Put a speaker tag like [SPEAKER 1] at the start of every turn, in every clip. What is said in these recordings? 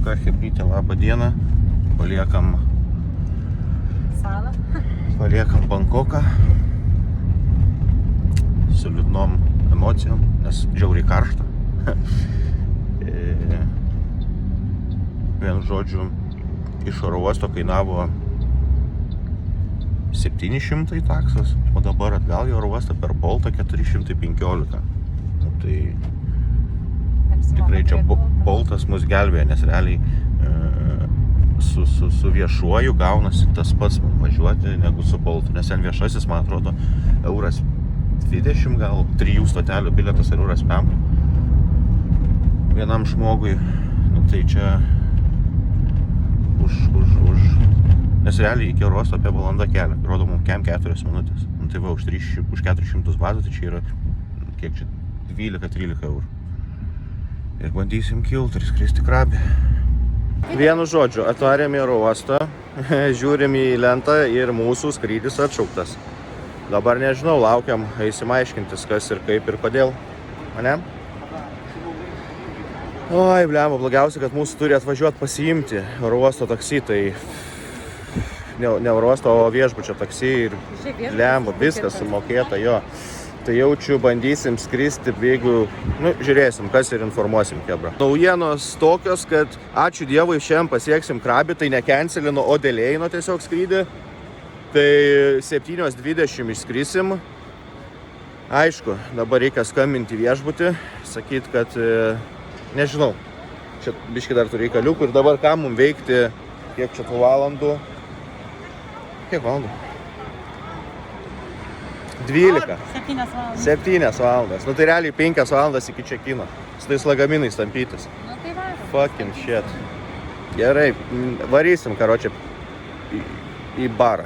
[SPEAKER 1] ką, chebrytė, labą dieną. Paliekam Bankoką su liūdnom emocijom, nes žiauriai karšta. Vienu žodžiu, iš oro uosto kainavo 700 taksas, o dabar atgal į oro uostą per Boltą 415. Tai tikrai čia Boltas mus gelbėja, nes realiai su viešuoju gaunasi tas pats važiuoti negu su Boltu, nes ten viešasis, man atrodo, euras 20, gal 3 stotelių bilietas ir euras 5 vienam žmogui. Nu tai čia nes realiai iki oro uosto apie valandą kelio, rodo mums 4 minutės. Nu tai va, už 400 bazų, tai čia yra, kiek čia, 12-13 eurų. Ir bandysim kilti ir skristi krabį. Vienu žodžiu, atvarėm į oro uostą, žiūrim į lentą ir mūsų skrydis atšauktas. Dabar nežinau, laukiam, eisim aiškintis, kas ir kaip ir kodėl. Ane? Oi, blemba, blogiausia, kad mūsų turi atvažiuoti pasiimti oro uosto taksi, tai ne oro uosto, o viešbučio taksi ir blemba, viskas sumokėta, jo. Tai jaučiu, bandysim skristi, jeigu, žiūrėsim, kas ir informuosim, kebra. Naujienos tokios, kad ačiū Dievui, šiandien pasieksim krabį, tai nekencelino, o dėlėjino tiesiog skrydį. Tai 7:20 išskrisim. Aišku, dabar reikia skambinti viešbutį, sakyti, kad, nežinau, čia biški dar turi reikaliukų ir dabar ką mums veikti, kiek čia tų valandų. Kiek valandų? 12. 7 valandas. Nu tai realiai 5 valandas iki čekino. Su tais lagaminais tampytis.
[SPEAKER 2] Nu tai va.
[SPEAKER 1] Fucking shit. Gerai, varysim, karočią, į barą.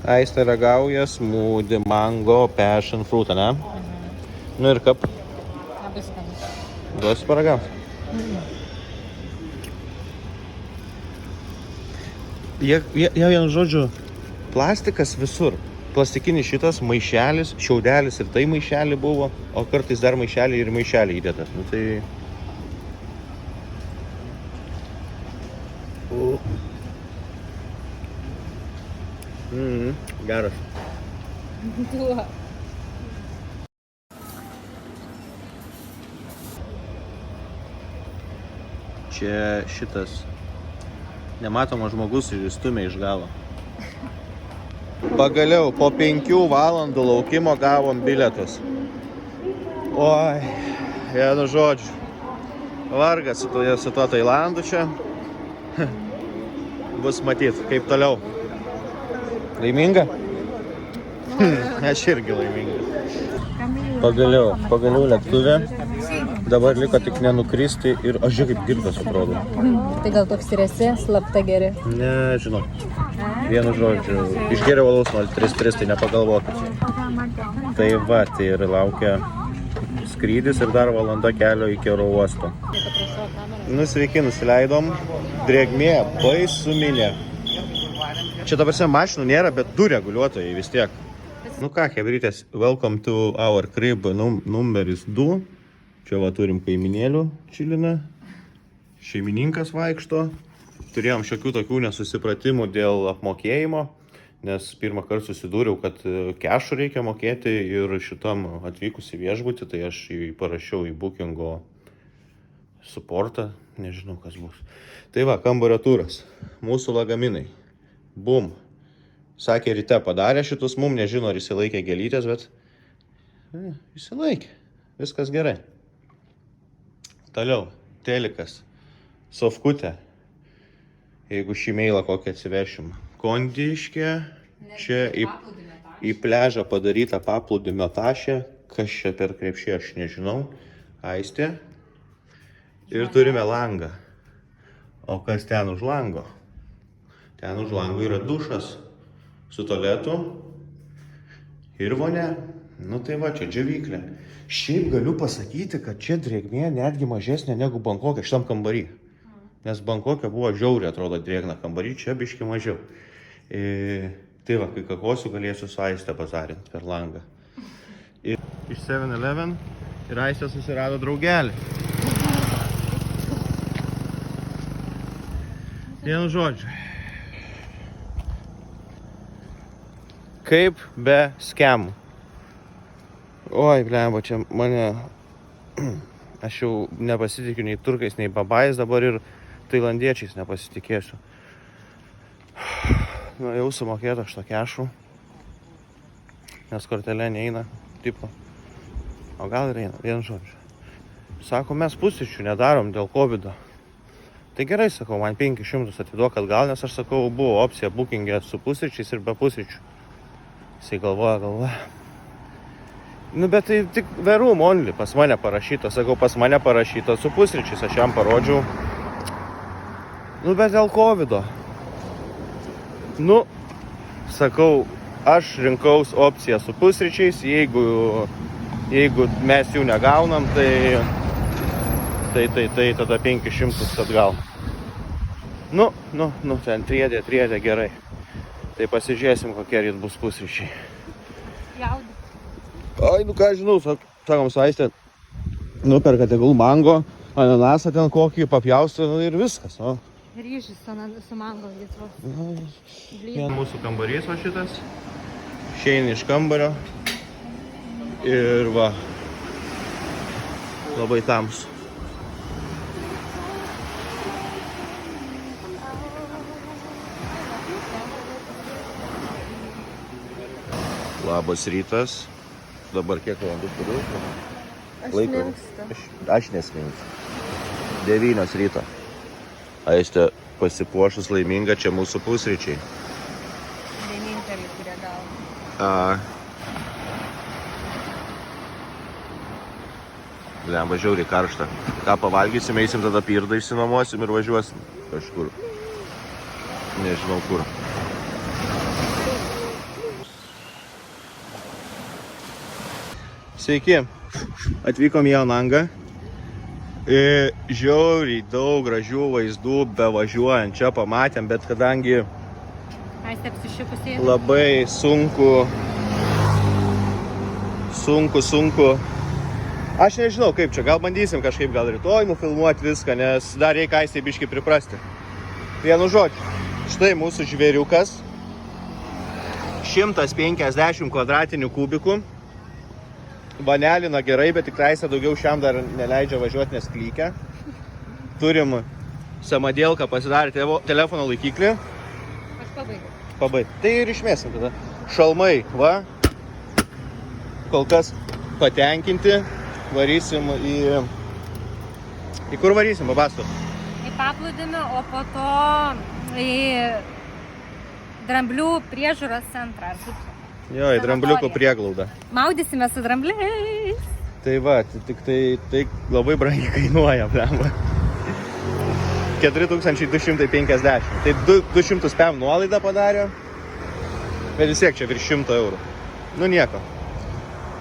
[SPEAKER 1] Aistė ragauja smoothie, mango, passion fruit, ne? Nu ir kap?
[SPEAKER 2] Labai skanus.
[SPEAKER 1] Duosi paragauti? Jie vienu žodžiu, plastikas visur. Plastikinis šitas maišelis, šiaudelis ir tai maišelį buvo, o kartais dar maišelį ir maišelį įdėtas. Nu tai... Geras.
[SPEAKER 2] Tuo.
[SPEAKER 1] Čia šitas nematomas žmogus ir įstumė iš galo. Pagaliau, po 5 valandų laukimo gavom bilietus. Oi, vienu žodžiu. Vargas su tuo Tailandu čia. Bus matyt, kaip toliau. Laiminga? Aš irgi laiminga. Pagaliau lėktuvė. Dabar liko tik nenukristi ir aš žiūrėk, kaip girtas atrodo.
[SPEAKER 2] Tai gal toks ir esi, slapta geri?
[SPEAKER 1] Nežinau. Vienu žodžiu, išgėriau alaus 033, tai nepagalvokit. Tai va, tai ir laukia skrydis ir dar valanda kelio iki oro uosto. Nu sveiki, nusileidom. Drėgmė, baisuminė. Čia dabar mašinų nėra, bet 2 reguliuotojai vis tiek. Nu ką, hebrytės, welcome to our crib numeris 2. Čia va turim kaiminėlių čiliną. Šeimininkas vaikšto. Turėjom šiokių tokių nesusipratimų dėl apmokėjimo, nes pirmą kartą susidūriau, kad kešų reikia mokėti ir šitam atvykus į viešbutį, tai aš parašiau į bookingo supportą, nežinau kas bus. Tai va, kambario turas, mūsų lagaminai, bum. Sakė, ryte padarė šitus, mum nežino, ar įsilaikė gėlytės, bet įsilaikė, viskas gerai. Toliau, telikas, sofkutė. Jeigu šį meilą kokį atsivešim. Kondiškė, čia į pležą padaryta paplūdimio tašė. Kas čia per krepšį, aš nežinau. Aistė. Ir turime langą. O kas ten už lango? Ten už lango yra dušas su tualetu ir vonia. Nu tai va, čia džiavyklė. Šiaip galiu pasakyti, kad čia drėgmė netgi mažesnė negu Bankoke šitam kambarį. Nes Bankoke buvo žiauriai, atrodo, drėgna kambarį, čia biški mažiau. Tai va, kai kakosiu, galėsiu su Aiste bazarinti per langą. Iš 7-Eleven ir Aiste susirado draugelį. Vienu žodžiu. Kaip be skemų. Oi, blemba, čia mane... Aš jau nepasitikiu nei turkais, nei babais dabar ir tailandiečiais nepasitikėsiu. Nu, jau sumokėta aš to kešų. Nes kortelė neina, tipo. O gal ir eina, vienu žodžiu. Sako, mes pusryčių nedarom dėl covido. Tai gerai, sakau, man 500 atiduok atgal, nes aš sakau, buvo opcija bookingė su pusryčiais ir be pusryčių. Jisai galvoja. Nu, bet tai tik the room only, pas mane parašyta. Sakau, pas mane parašyta su pusryčiais, aš jam parodžiau. Nu, bet dėl covido. Nu, sakau, aš rinkaus opciją su pusryčiais, jeigu mes jų negaunam, tai tada 500 atgal. Nu, ten triedė gerai. Tai pasižiūrėsim, kokie ryt bus pusryčiai.
[SPEAKER 2] Jaudį.
[SPEAKER 1] Ai, nu ką žinau, sakom, su Aiste, nuperka tegul mango, ananasą ten kokį, papjaustą ir viskas, o.
[SPEAKER 2] Ryžis su mango lietuvos.
[SPEAKER 1] Mūsų kambarys va šitas. Išeini iš kambario. Ir va. Labai tamsu. Labas rytas. Dabar kiek valandų turiu?
[SPEAKER 2] Aš linkstu.
[SPEAKER 1] Aš neslinkstu. 9 ryto. Aiste pasipuošus laiminga, čia mūsų pusryčiai.
[SPEAKER 2] Vienintelį, kurie gauna.
[SPEAKER 1] Lemba žiauriai karšta. Ką pavalgysim, eisim tada pirdą išsinamosim ir važiuosim kažkur. Nežinau kur. Sveiki, atvykom į Anangą. Žiauriai daug gražių vaizdų bevažiuojant čia pamatėm, bet kadangi
[SPEAKER 2] Aiste apsišipusiai.
[SPEAKER 1] labai sunku. Aš nežinau kaip čia, gal bandysim kažkaip gal rytoj nufilmuoti viską, nes dar reikia Aistei biškį priprasti. Vienu žodžiu, štai mūsų žvėriukas. 150 kvadratinių kubikų. Vanelina gerai, bet tikrai daugiau šiam dar neleidžia važiuoti, nes klykia. Turim samadėlką pasidarę telefono laikiklį.
[SPEAKER 2] Aš pabaigiu.
[SPEAKER 1] Pabaig. Tai ir išmėsim tada. Šalmai, va. Kol kas patenkinti. Varysim į kur varysim, papastu?
[SPEAKER 2] Į paplūdimį, o po to į dramblių priežiūros centrą.
[SPEAKER 1] Jo, į drambliukų prieglaudą.
[SPEAKER 2] Maudysime su drambliais.
[SPEAKER 1] Tai va, tik tai labai brangiai kainuoja, blemba. 4250. Tai 200 PM nuolaidą padarė. Bet vis tiek čia virš 100 eurų. Nu nieko.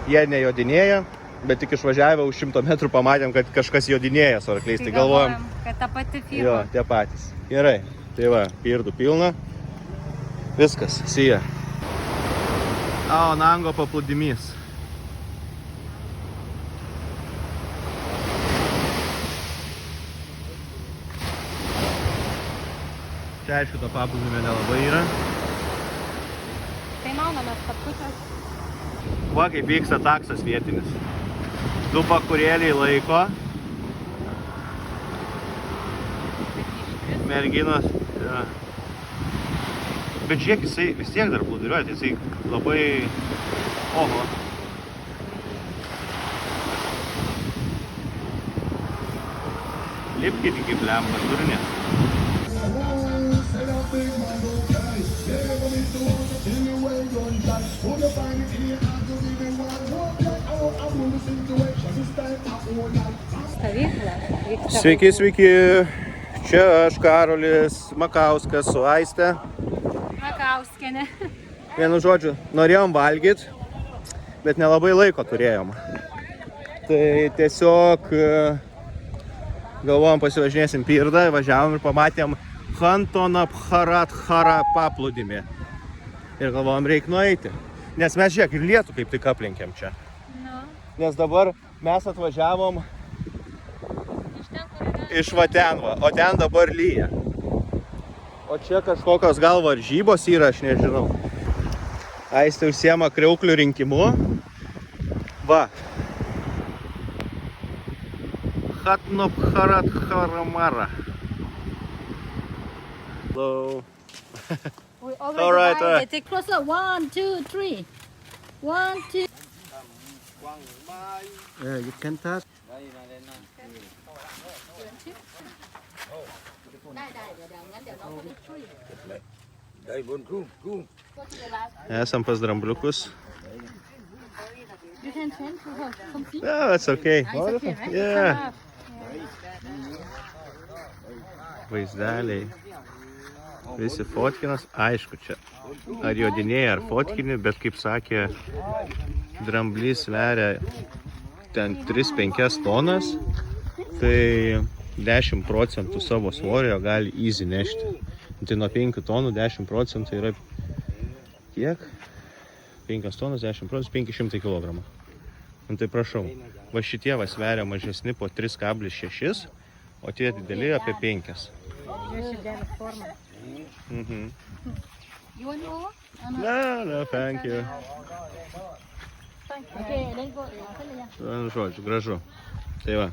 [SPEAKER 1] Jie nejodinėja, bet tik išvažiavę už 100 metrų pamatėm, kad kažkas jodinėja su arkliais. Tai galvojam,
[SPEAKER 2] kad ta pati firma.
[SPEAKER 1] Jo, tie patys. Gerai. Tai va, pirdų pilna. Viskas, sija. Anango paplūdimys. Čia aišku, to paplūdimio nelabai yra.
[SPEAKER 2] Tai maunamės paputės.
[SPEAKER 1] Va, kaip vyksta taksas vietinis. 2 pakurėliai laiko. Merginos. Ja. Bet žiūrėk, jisai vis tiek dar plūduriuoja, tai jisai labai... Oho. Lipkit iki blemba, turinė.
[SPEAKER 2] Stovykla.
[SPEAKER 1] Sveiki, sveiki. Čia aš, Karolis Makauskas su Aiste.
[SPEAKER 2] Makauskienė.
[SPEAKER 1] Vienu žodžiu, norėjom valgyt, bet nelabai laiko turėjom. Tai tiesiog galvojom pasivažinėsim pirdą, važiavom ir pamatėm Hantonapharatchara paplūdimį. Ir galvojom, reik nueiti. Nes mes žiūrėk, ir lietų kaip tik aplenkėm čia.
[SPEAKER 2] Nu.
[SPEAKER 1] Nes dabar mes atvažiavom
[SPEAKER 2] Iš ten, kur yra.
[SPEAKER 1] iš va ten va, o ten dabar lyja. O čia kažkokios gal varžybos yra, aš nežinau. Aistė užsiema kriauklių rinkimu. Va. Hatnopharat Haramara. Hello.
[SPEAKER 3] We already
[SPEAKER 1] All right,
[SPEAKER 3] buy it. Take closer. 1, 2, 3. 1, 2.
[SPEAKER 1] Yeah, you can touch. Esam pas drambliukus.
[SPEAKER 3] You can change to her. Come see.
[SPEAKER 1] Yeah, that's okay.
[SPEAKER 3] It's okay, right?
[SPEAKER 1] Yeah. Vaizdeliai. Visi fotkinas. Aišku, čia ar jodinėjai, ar fotkini, bet kaip sakė, dramblys sveria ten 3-5 tonas, tai 10% savo svorio gali easy nešti. Tai nuo 5 tonų 10% yra kiek? 5 tonas, 10%, 500 kg. Tai prašau, va šitie va sveria mažesni po 3,6, o tie dideli apie 5. Mhm.
[SPEAKER 3] You want more?
[SPEAKER 1] No, thank you.
[SPEAKER 3] Okay, then go.
[SPEAKER 1] Nu, žodžiu, gražu. Tai va,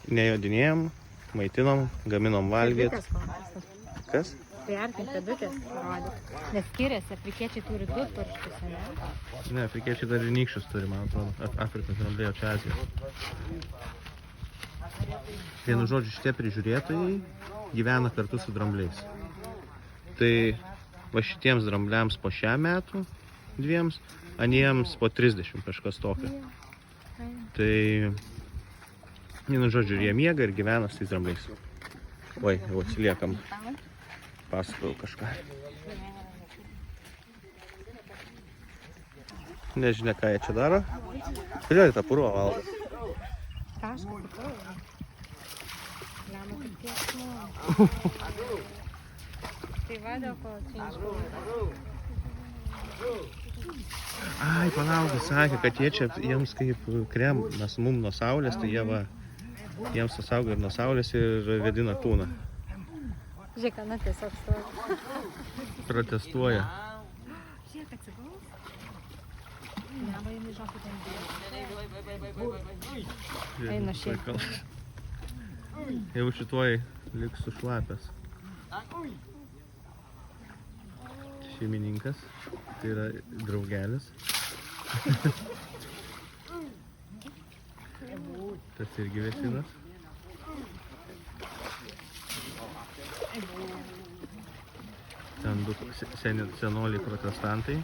[SPEAKER 1] nejodinėjom, maitinom, gaminom valgyti. Kas?
[SPEAKER 2] Tai arkim pėdutės parodyt. Nes skiriasi, afrikiečiai turi 2 pirštus, ne?
[SPEAKER 1] Ne, afrikiečiai dar ir nykščius turi, man atrodo. Afrikos drambliai, o čia Azija. Vienu žodžiu, šitie prižiūrėtojai gyvena kartu su drambliais. Tai va šitiems drambliams po 6 metų, 2, aniems po 30 kažkas tokio. Tai, vienu žodžiu, jie miega ir gyvena su tais drambliais. Oi, jau atsiliekam. Pasakau kažką. Nežinia, ką jie čia daro. Žiūrėk, tą purvą valgo.
[SPEAKER 2] Taškas, tikrai. Lemą tik tiek, nu. Tai va, dėl ko čia iškau.
[SPEAKER 1] Ai, palauk, sakė, kad jie čia, jiems kaip kremas mum nuo saulės, tai jie va, jiems saugo ir nuo saulės ir vedina tūną.
[SPEAKER 2] Žiūrėk, Ana tiesiog stovi.
[SPEAKER 1] Protestuoja.
[SPEAKER 2] Žiūrėk, atsigaus. Neba, jinai žokų ten dėjo. Eina šiaip.
[SPEAKER 1] Jau šituoj liks sušlapęs. Šeimininkas, tai yra draugelis. Tas irgi vesinas. Ten 2 senoliai protestantai.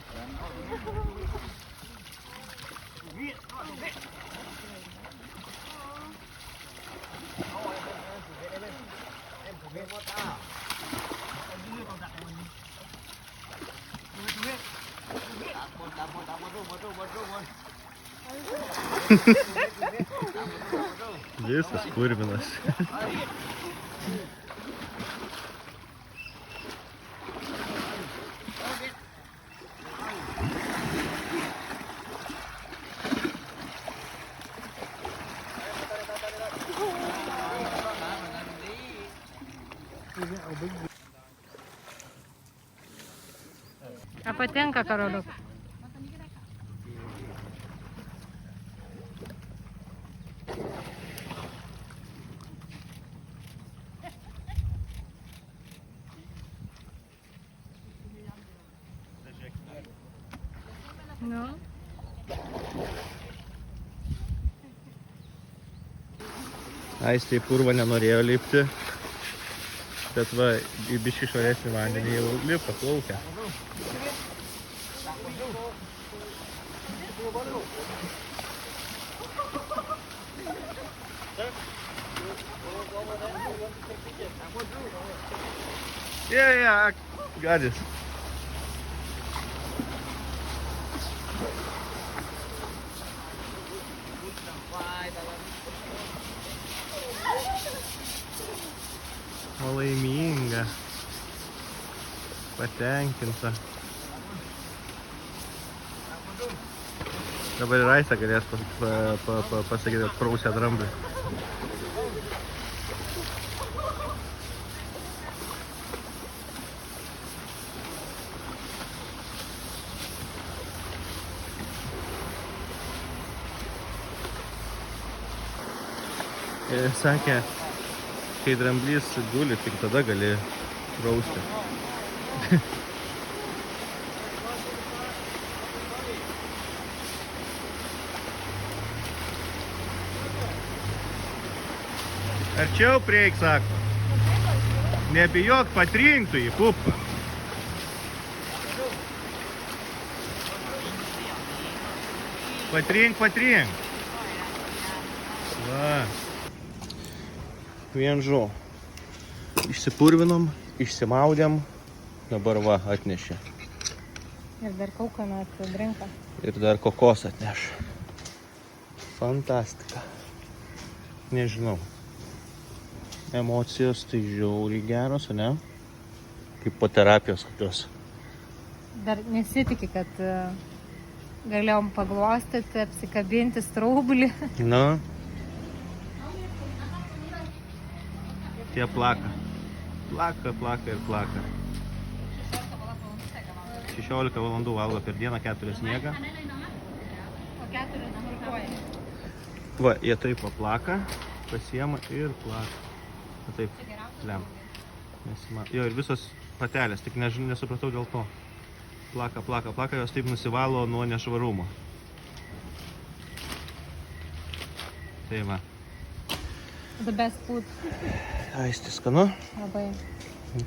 [SPEAKER 1] Visas purvinas.
[SPEAKER 2] Ar patinka, karoliuk? Nu.
[SPEAKER 1] Aistė į purvą nenorėjo lipti, bet va, į biškį švaresnį vandenį jau lipa, plaukia. Yeah, got it. Laiminga, patenkinta. Dabar ir Aistė galės pasakyti, kad prausia dramblį. sakė, kai dramblys guli, tik tada gali rausti. Arčiau prieik, sako. Nebijok, patrinktų į pupą. Patrink. Va. Vienžu. Išsipurvinom, išsimaudėm. Dabar va, atnešė.
[SPEAKER 2] Ir dar kokonat drinką.
[SPEAKER 1] Ir dar kokos atneš. Fantastika. Nežinau. Emocijos tai žiauriai geros, ne? Kaip po terapijos kokios.
[SPEAKER 2] Dar nesitiki, kad galėjom paglostyti, apsikabinti straublį.
[SPEAKER 1] Na. Tie plaka. Plaka. 16 valandų valgo per dieną, 4 miega.
[SPEAKER 2] O 4 sportuoja.
[SPEAKER 1] Va, jie taip paplaka, pasiema ir plaka. Va taip, lem. Jo, ir visos patelės, tik nesupratau dėl to. Plaka, jos taip nusivalo nuo nešvarumo. Tai va.
[SPEAKER 2] The best food.
[SPEAKER 1] Aisti skanu.
[SPEAKER 2] Labai.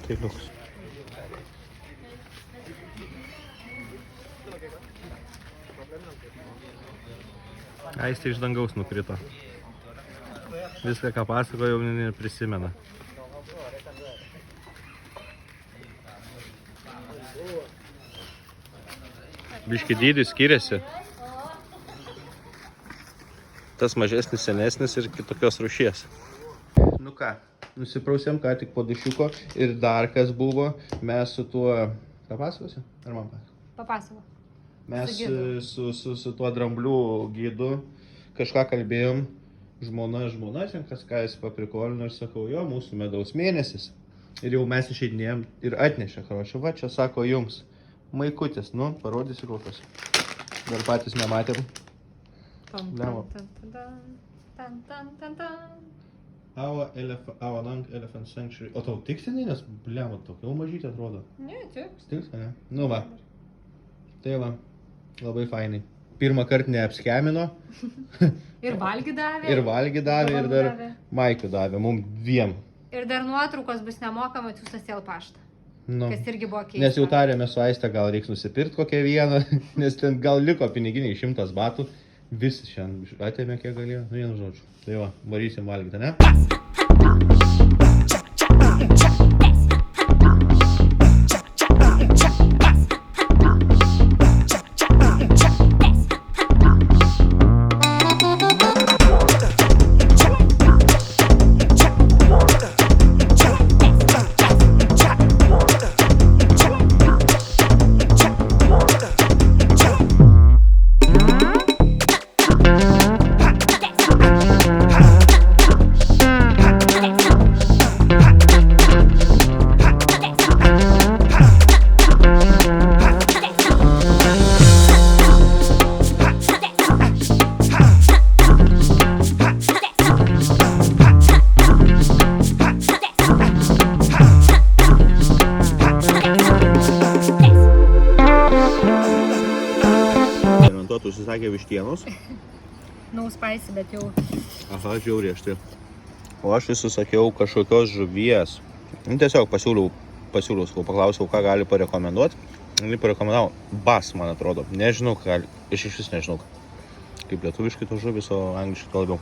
[SPEAKER 1] Tai liuks. Aisti iš dangaus nukrito. Viską, ką pasakojo, jau neprisimena. Biški dydis skiriasi. Tas mažesnis, senesnis ir kitokios rūšies. Nu ką, nusiprausėm ką tik po dušiuko ir dar kas buvo, mes su tuo... Ką pasakosi? Ar man pasakos?
[SPEAKER 2] Papasako.
[SPEAKER 1] Mes su tuo dramblių gydu kažką kalbėjom. Žmona, ten kažką jis paprikolino ir sakau, jo, mūsų medaus mėnesis. Ir jau mes išeidinėjom ir atnešė, karočią, va, čia sako jums. Maikutis, nu, parodysiu kokios. Dar patys nematėm. Our Elephant Sanctuary. O tau tiksinai, nes, blemo, tokia mažytė atrodo.
[SPEAKER 2] Ne, tiks.
[SPEAKER 1] Tiks, ne? Nu va. Tai va, labai fainai. Pirmą kartą neapskemino.
[SPEAKER 2] Ir valgį davė.
[SPEAKER 1] Ir dar Maikių davė, mums dviem.
[SPEAKER 2] Ir dar nuotraukos bus nemokamai atsiųstas į paštą.
[SPEAKER 1] Nu.
[SPEAKER 2] Kas irgi buvo keista.
[SPEAKER 1] Nes jau tarėme su Aiste, gal reiks nusipirkti kokią vieną, nes ten gal liko piniginiai 100 batų. Visi šiandien atėmė kiek galėjo, nu vienu žodžiu. Tai va, varysim valgyti, ne? Užsisakė vištienos.
[SPEAKER 2] No spicy, bet jau...
[SPEAKER 1] Aha, žiauriai aš tai. O aš užsisakiau kažkokios žuvies. Tiesiog pasiūliau, paklausiau, ką gali parekomenduoti. Ir parekomendavo bas, man atrodo. Nežinau, ką, iš vis nežinau. Kaip lietuviškai to žuvis, o angliškai kalbiau.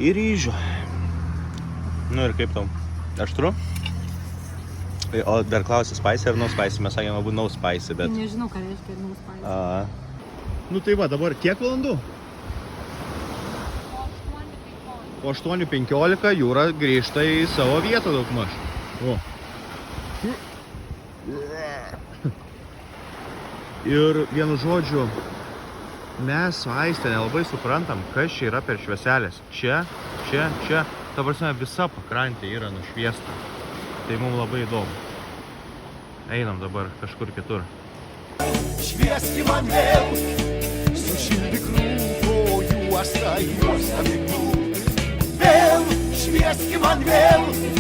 [SPEAKER 1] Ir ryžių. Nu ir kaip tau? Aštru? O dar klausė spicy ar no spicy? Mes sakėme abu no spicy, bet...
[SPEAKER 2] Nežinau, ką reiškia no spicy.
[SPEAKER 1] Nu tai va, dabar kiek valandų? Po 8:15 Jūra grįžta į savo vietą daugmaž. O. Ir vienu žodžiu, mes su Aiste nelabai suprantam, kas čia yra per švieselės. Čia. Ta prasme, visa pakrantė yra nušviesta. Tai mums labai įdomu. Einam dabar kažkur kitur.
[SPEAKER 4] Šviesti man vėl, sušildyk rūkojų, aš sąjūs abiejų. šviesti man vėl.